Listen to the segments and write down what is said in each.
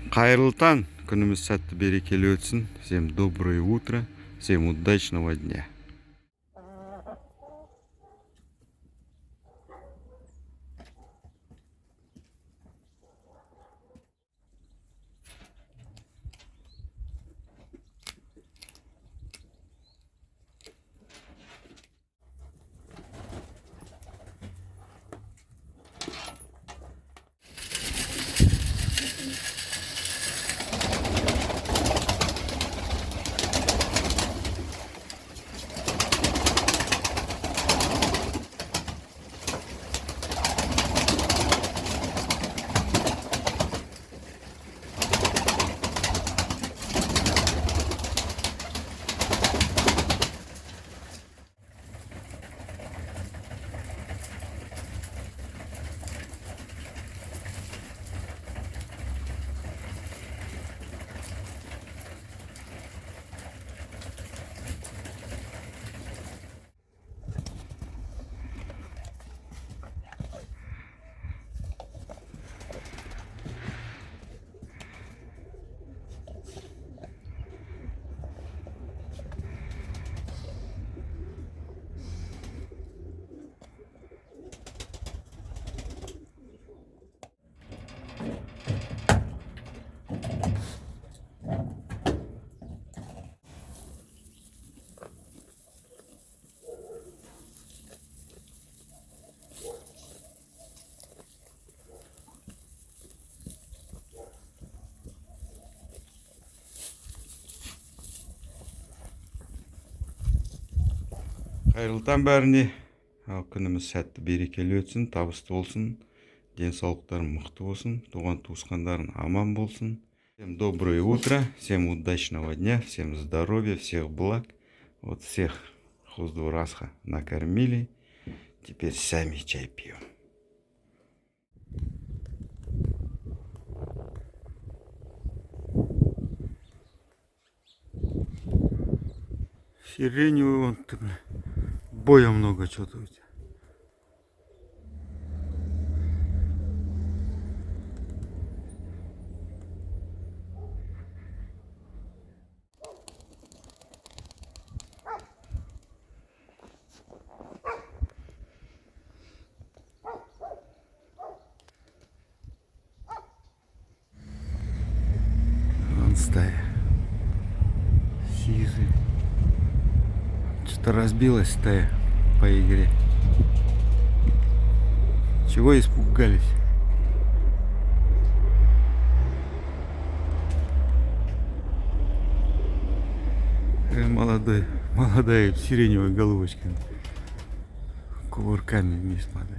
Қайырлы таң, күніміз сәтті берекелі өтсін. Всем доброе утро, всем удачного дня. Қайырлы таң бәріне. Күніміз сәтті берекелі өтсін, табысты болсын, денсаулықтарың мықты болсын, туған туысқандарың аман болсын. Всем доброе утро, всем удачного дня, всем здоровья, всех благ. Вот всех Хуздурасха накормили, теперь сами чай пьем. Сиреневый вон ты, бля. Боя много что-то у тебя. Вон стая. Сизый. Что-то разбилась стая по игре. Чего испугались? Молодая сиреневая головочка. Кувырками вниз падает.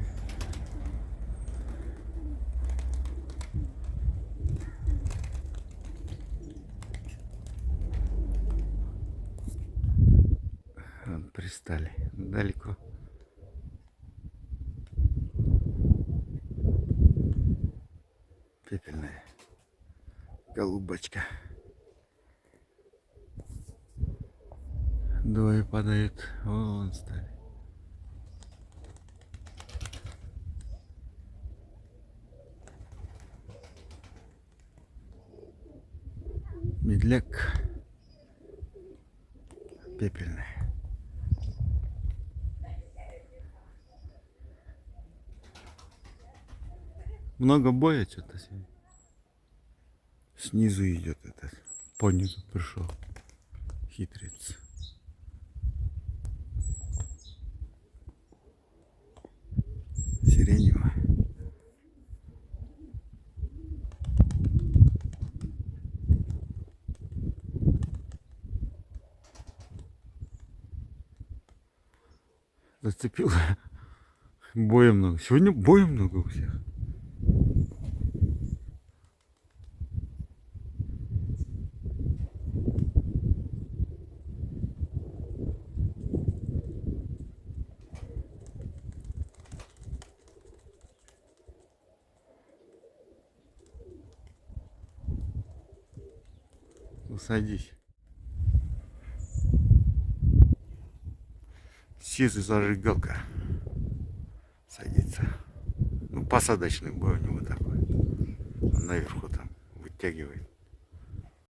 Пристали далеко. Пепельная голубочка. Двое падают. Вон стали. Медляк. Пепельная. Много боя что-то сегодня. Снизу идет этот. Понизу пришел. Хитрец. Сиреневая. Зацепил. Боя много. Сегодня боя много у всех. Ну, садись. Сизый зажигалка. Садится. Ну, посадочный бой у него такой. Он наверху там подтягивает.